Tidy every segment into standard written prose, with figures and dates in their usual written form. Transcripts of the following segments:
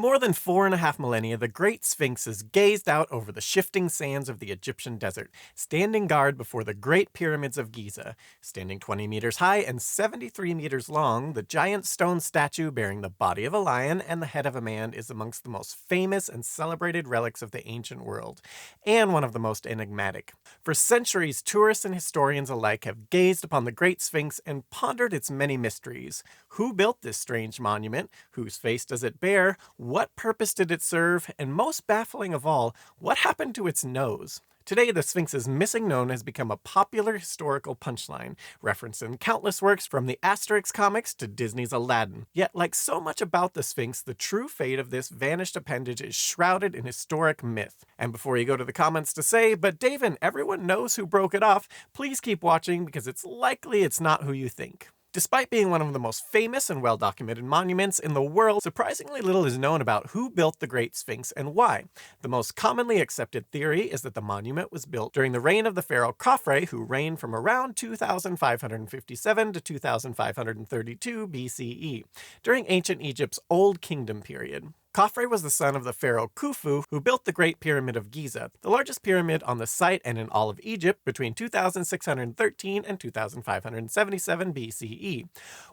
more than 4.5 millennia, the Great Sphinxes gazed out over the shifting sands of the Egyptian desert, standing guard before the Great Pyramids of Giza. Standing 20 meters high and 73 meters long, the giant stone statue bearing the body of a lion and the head of a man is amongst the most famous and celebrated relics of the ancient world, and one of the most enigmatic. For centuries, tourists and historians alike have gazed upon the Great Sphinx and pondered its many mysteries. Who built this strange monument? Whose face does it bear? What purpose did it serve? And most baffling of all, what happened to its nose? Today, the Sphinx's missing nose has become a popular historical punchline, referenced in countless works from the Asterix comics to Disney's Aladdin. Yet, like so much about the Sphinx, the true fate of this vanished appendage is shrouded in historic myth. And before you go to the comments to say, "But David, everyone knows who broke it off," please keep watching because it's likely it's not who you think. Despite being one of the most famous and well-documented monuments in the world, surprisingly little is known about who built the Great Sphinx and why. The most commonly accepted theory is that the monument was built during the reign of the pharaoh Khafre, who reigned from around 2557 to 2532 BCE, during ancient Egypt's Old Kingdom period. Khafre was the son of the pharaoh Khufu, who built the Great Pyramid of Giza, the largest pyramid on the site and in all of Egypt between 2613 and 2577 BCE.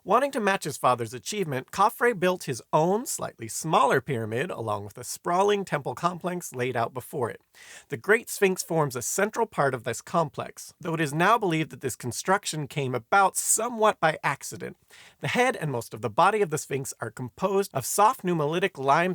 Wanting to match his father's achievement, Khafre built his own, slightly smaller pyramid, along with a sprawling temple complex laid out before it. The Great Sphinx forms a central part of this complex, though it is now believed that this construction came about somewhat by accident. The head and most of the body of the Sphinx are composed of soft nummulitic limestone,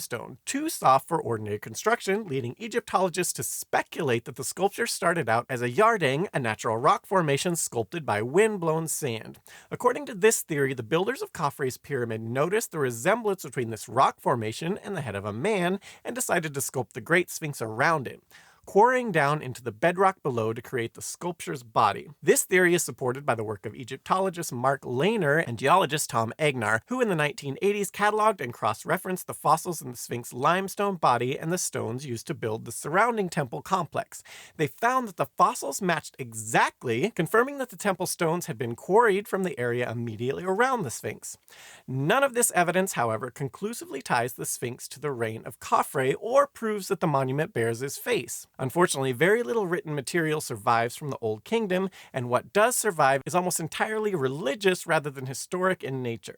too soft for ordinary construction, leading Egyptologists to speculate that the sculpture started out as a yardang, a natural rock formation sculpted by wind-blown sand. According to this theory, the builders of Khafre's pyramid noticed the resemblance between this rock formation and the head of a man and decided to sculpt the Great Sphinx around it, quarrying down into the bedrock below to create the sculpture's body. This theory is supported by the work of Egyptologist Mark Lehner and geologist Tom Egnar, who in the 1980s cataloged and cross-referenced the fossils in the Sphinx limestone body and the stones used to build the surrounding temple complex. They found that the fossils matched exactly, confirming that the temple stones had been quarried from the area immediately around the Sphinx. None of this evidence, however, conclusively ties the Sphinx to the reign of Khafre or proves that the monument bears his face. Unfortunately, very little written material survives from the Old Kingdom, and what does survive is almost entirely religious rather than historic in nature.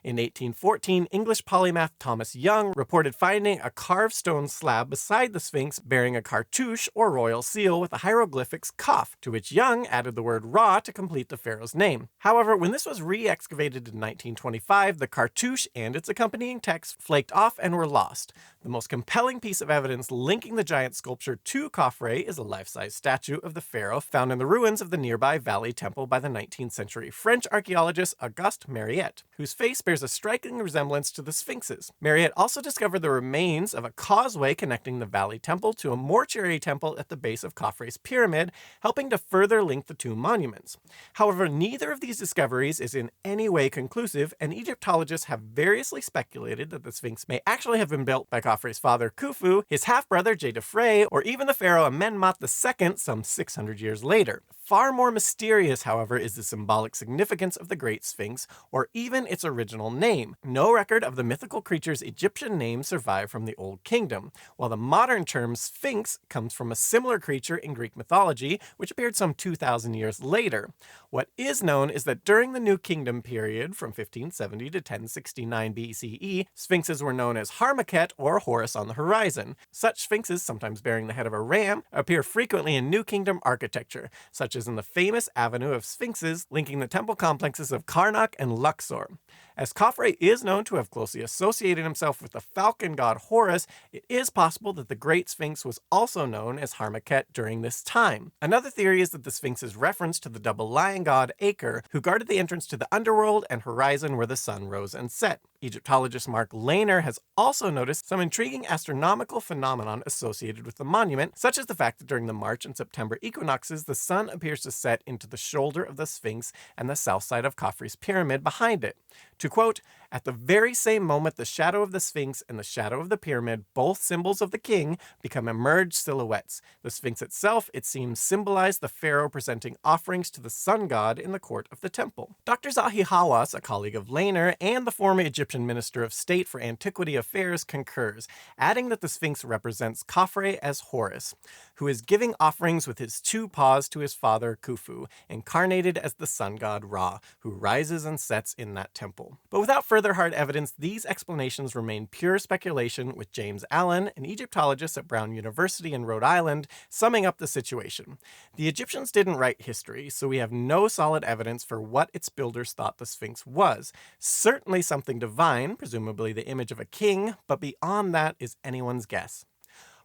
In 1814, English polymath Thomas Young reported finding a carved stone slab beside the Sphinx bearing a cartouche or royal seal with the hieroglyphics Kaf, to which Young added the word Ra to complete the pharaoh's name. However, when this was re-excavated in 1925, the cartouche and its accompanying text flaked off and were lost. The most compelling piece of evidence linking the giant sculpture to Khafre is a life-size statue of the pharaoh found in the ruins of the nearby Valley Temple by the 19th century French archaeologist Auguste Mariette, whose face bears a striking resemblance to the Sphinx's. Mariette also discovered the remains of a causeway connecting the Valley Temple to a mortuary temple at the base of Khafre's pyramid, helping to further link the two monuments. However, neither of these discoveries is in any way conclusive, and Egyptologists have variously speculated that the Sphinx may actually have been built by Khafre's father Khufu, his half-brother Djedefre, or even the pharaoh Amenemhat II some 600 years later. Far more mysterious, however, is the symbolic significance of the Great Sphinx, or even its original name. No record of the mythical creature's Egyptian name survived from the Old Kingdom, while the modern term Sphinx comes from a similar creature in Greek mythology, which appeared some 2,000 years later. What is known is that during the New Kingdom period, from 1570 to 1069 BCE, Sphinxes were known as Harmaket or Horus on the horizon. Such Sphinxes, sometimes bearing the head of a ram, appear frequently in New Kingdom architecture, such as in the famous Avenue of Sphinxes linking the temple complexes of Karnak and Luxor. As Khafre is known to have closely associated himself with the falcon god Horus, it is possible that the Great Sphinx was also known as Harmaket during this time. Another theory is that the Sphinx is reference to the double lion god Aker, who guarded the entrance to the underworld and horizon where the sun rose and set. Egyptologist Mark Lehner has also noticed some intriguing astronomical phenomenon associated with the monument, such as the fact that during the March and September equinoxes, the sun appears to set into the shoulder of the Sphinx and the south side of Khafre's pyramid behind it. To quote, "At the very same moment the shadow of the Sphinx and the shadow of the pyramid, both symbols of the king, become emerged silhouettes. The Sphinx itself, it seems, symbolized the pharaoh presenting offerings to the sun god in the court of the temple." Dr. Zahi Hawass, a colleague of Lehner and the former Egyptian Minister of State for Antiquity Affairs, concurs, adding that the Sphinx represents Khafre as Horus, who is giving offerings with his two paws to his father Khufu, incarnated as the sun god Ra, who rises and sets in that temple. But without further hard evidence, these explanations remain pure speculation, with James Allen, an Egyptologist at Brown University in Rhode Island, summing up the situation. The Egyptians didn't write history, so we have no solid evidence for what its builders thought the Sphinx was. Certainly something divine, presumably the image of a king, but beyond that is anyone's guess.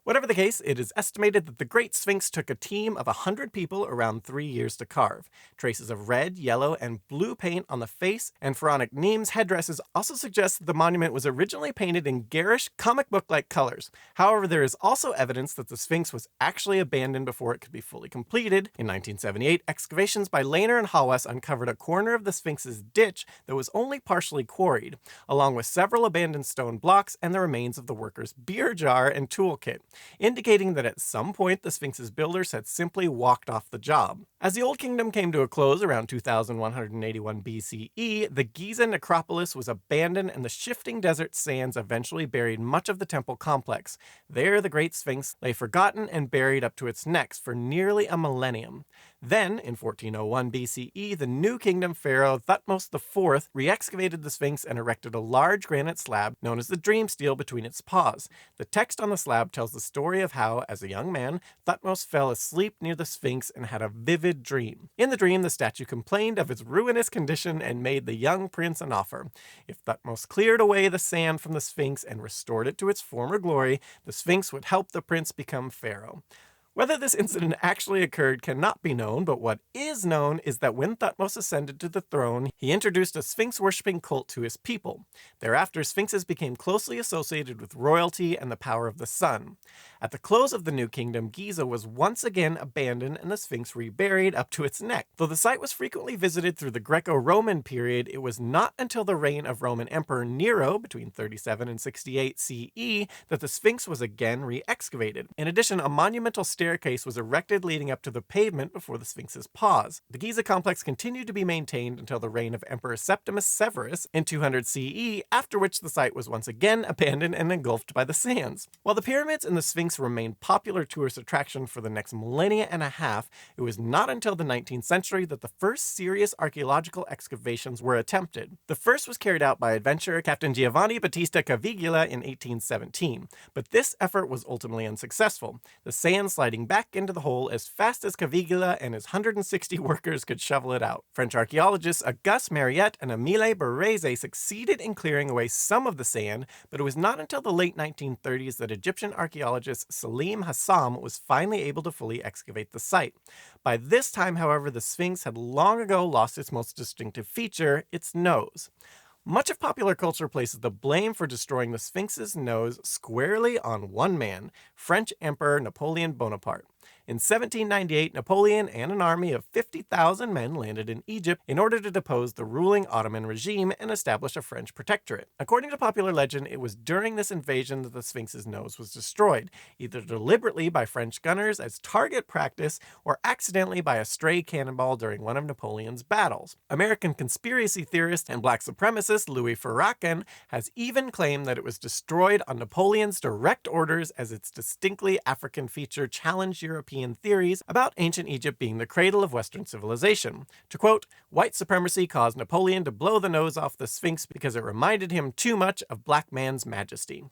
Whatever the case, it is estimated that the Great Sphinx took a team of 100 people around 3 years to carve. Traces of red, yellow, and blue paint on the face and Pharaonic Nemes headdresses also suggest that the monument was originally painted in garish, comic book-like colors. However, there is also evidence that the Sphinx was actually abandoned before it could be fully completed. In 1978, excavations by Lehner and Hawass uncovered a corner of the Sphinx's ditch that was only partially quarried, along with several abandoned stone blocks and the remains of the workers' beer jar and toolkit, indicating that at some point the Sphinx's builders had simply walked off the job. As the Old Kingdom came to a close around 2181 BCE, the Giza necropolis was abandoned and the shifting desert sands eventually buried much of the temple complex. There, the Great Sphinx lay forgotten and buried up to its necks for nearly a millennium. Then, in 1401 BCE, the New Kingdom pharaoh Thutmose IV re-excavated the Sphinx and erected a large granite slab known as the Dream Stele between its paws. The text on the slab tells the story of how, as a young man, Thutmose fell asleep near the Sphinx and had a vivid dream. In the dream, the statue complained of its ruinous condition and made the young prince an offer. If Thutmose cleared away the sand from the Sphinx and restored it to its former glory, the Sphinx would help the prince become pharaoh. Whether this incident actually occurred cannot be known, but what is known is that when Thutmose ascended to the throne, he introduced a Sphinx-worshipping cult to his people. Thereafter, Sphinxes became closely associated with royalty and the power of the sun. At the close of the New Kingdom, Giza was once again abandoned and the Sphinx reburied up to its neck. Though the site was frequently visited through the Greco-Roman period, it was not until the reign of Roman Emperor Nero, between 37 and 68 CE, that the Sphinx was again re-excavated. In addition, a monumental staircase was erected leading up to the pavement before the Sphinx's paws. The Giza complex continued to be maintained until the reign of Emperor Septimus Severus in 200 CE, after which the site was once again abandoned and engulfed by the sands. While the pyramids and the Sphinx remained popular tourist attraction for the next millennia and a half, it was not until the 19th century that the first serious archaeological excavations were attempted. The first was carried out by adventurer Captain Giovanni Battista Caviglia in 1817, but this effort was ultimately unsuccessful, the sand sliding back into the hole as fast as Caviglia and his 160 workers could shovel it out. French archaeologists Auguste Mariette and Émile Barrese succeeded in clearing away some of the sand, but it was not until the late 1930s that Egyptian archaeologist Salim Hassam was finally able to fully excavate the site. By this time, however, the Sphinx had long ago lost its most distinctive feature, its nose. Much of popular culture places the blame for destroying the Sphinx's nose squarely on one man, French Emperor Napoleon Bonaparte. In 1798, Napoleon and an army of 50,000 men landed in Egypt in order to depose the ruling Ottoman regime and establish a French protectorate. According to popular legend, it was during this invasion that the Sphinx's nose was destroyed, either deliberately by French gunners as target practice or accidentally by a stray cannonball during one of Napoleon's battles. American conspiracy theorist and black supremacist Louis Farrakhan has even claimed that it was destroyed on Napoleon's direct orders as its distinctly African feature challenged European theories about ancient Egypt being the cradle of Western civilization. To quote, "White supremacy caused Napoleon to blow the nose off the Sphinx because it reminded him too much of black man's majesty."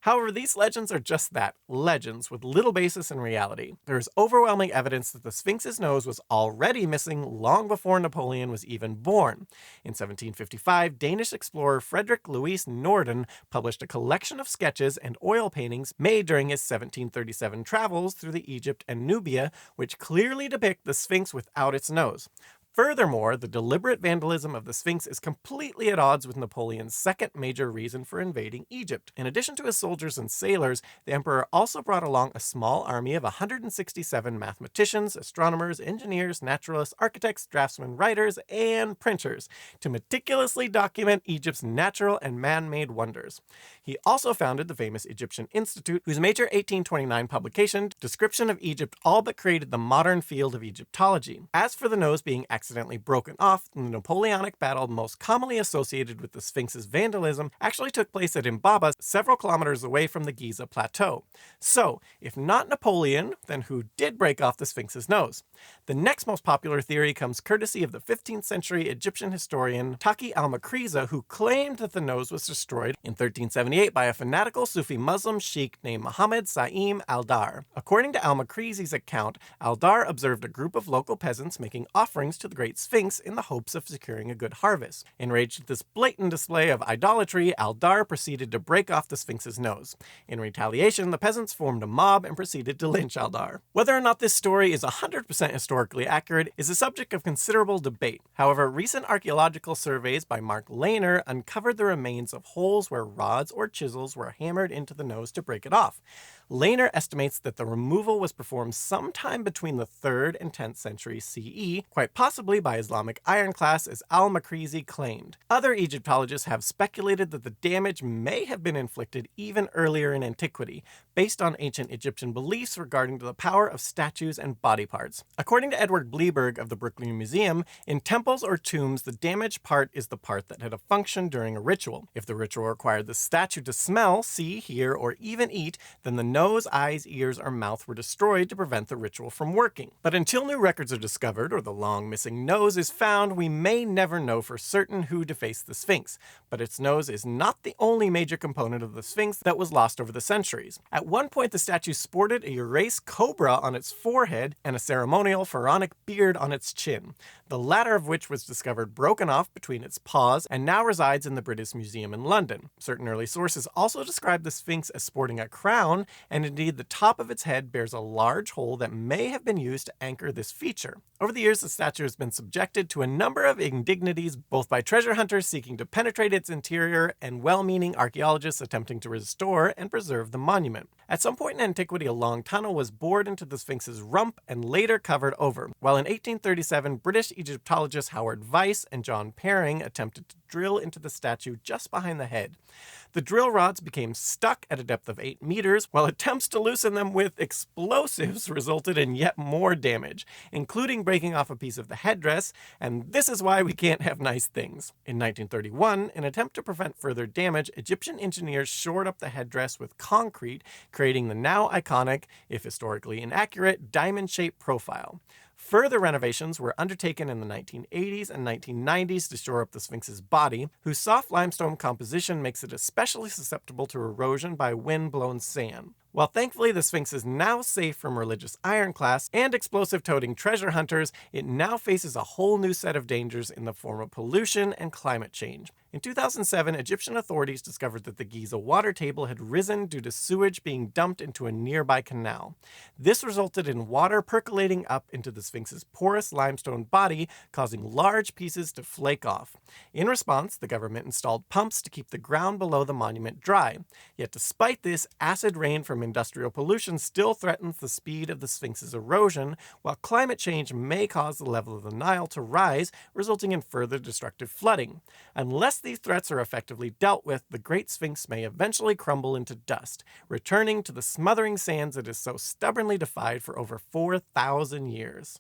However, these legends are just that, legends with little basis in reality. There is overwhelming evidence that the Sphinx's nose was already missing long before Napoleon was even born. In 1755, Danish explorer Frederick Louis Norden published a collection of sketches and oil paintings made during his 1737 travels through the Egypt and Nubia, which clearly depict the Sphinx without its nose. Furthermore, the deliberate vandalism of the Sphinx is completely at odds with Napoleon's second major reason for invading Egypt. In addition to his soldiers and sailors, the emperor also brought along a small army of 167 mathematicians, astronomers, engineers, naturalists, architects, draftsmen, writers, and printers to meticulously document Egypt's natural and man-made wonders. He also founded the famous Egyptian Institute, whose major 1829 publication, Description of Egypt, all but created the modern field of Egyptology. As for the nose being accidentally broken off, the Napoleonic battle most commonly associated with the Sphinx's vandalism actually took place at Imbaba, several kilometers away from the Giza Plateau. So, if not Napoleon, then who did break off the Sphinx's nose? The next most popular theory comes courtesy of the 15th century Egyptian historian Taqi al-Makrizi, who claimed that the nose was destroyed in 1378 by a fanatical Sufi Muslim sheikh named Muhammad Sa'im al-Dar. According to al-Makrizi's account, al-Dar observed a group of local peasants making offerings to the Great Sphinx in the hopes of securing a good harvest. Enraged at this blatant display of idolatry, al-Dar proceeded to break off the Sphinx's nose. In retaliation, the peasants formed a mob and proceeded to lynch al-Dar. Whether or not this story is 100% historically accurate is a subject of considerable debate. However, recent archaeological surveys by Mark Lehner uncovered the remains of holes where rods or chisels were hammered into the nose to break it off. Lehner estimates that the removal was performed sometime between the 3rd and 10th century CE, quite possibly by Islamic ironclads as al-Makrizi claimed. Other Egyptologists have speculated that the damage may have been inflicted even earlier in antiquity, based on ancient Egyptian beliefs regarding the power of statues and body parts. According to Edward Bleberg of the Brooklyn Museum, in temples or tombs, the damaged part is the part that had a function during a ritual. If the ritual required the statue to smell, see, hear, or even eat, then the nose, eyes, ears, or mouth were destroyed to prevent the ritual from working. But until new records are discovered or the long missing nose is found, we may never know for certain who defaced the Sphinx. But its nose is not the only major component of the Sphinx that was lost over the centuries. At one point, the statue sported a erased cobra on its forehead and a ceremonial pharaonic beard on its chin, the latter of which was discovered broken off between its paws and now resides in the British Museum in London. Certain early sources also describe the Sphinx as sporting a crown, and indeed the top of its head bears a large hole that may have been used to anchor this feature. Over the years, the statue has been subjected to a number of indignities, both by treasure hunters seeking to penetrate its interior and well-meaning archaeologists attempting to restore and preserve the monument. At some point in antiquity, a long tunnel was bored into the Sphinx's rump and later covered over, while in 1837, British Egyptologists Howard Weiss and John Paring attempted to drill into the statue just behind the head. The drill rods became stuck at a depth of 8 meters, while attempts to loosen them with explosives resulted in yet more damage, including breaking off a piece of the headdress, and this is why we can't have nice things. In 1931, in an attempt to prevent further damage, Egyptian engineers shored up the headdress with concrete, creating the now iconic, if historically inaccurate, diamond-shaped profile. Further renovations were undertaken in the 1980s and 1990s to shore up the Sphinx's body, whose soft limestone composition makes it especially susceptible to erosion by wind-blown sand. While thankfully the Sphinx is now safe from religious ironclads and explosive-toting treasure hunters, it now faces a whole new set of dangers in the form of pollution and climate change. In 2007, Egyptian authorities discovered that the Giza water table had risen due to sewage being dumped into a nearby canal. This resulted in water percolating up into the Sphinx's porous limestone body, causing large pieces to flake off. In response, the government installed pumps to keep the ground below the monument dry. Yet despite this, acid rain from industrial pollution still threatens the speed of the Sphinx's erosion, while climate change may cause the level of the Nile to rise, resulting in further destructive flooding. Unless these threats are effectively dealt with, the Great Sphinx may eventually crumble into dust, returning to the smothering sands it has so stubbornly defied for over 4,000 years.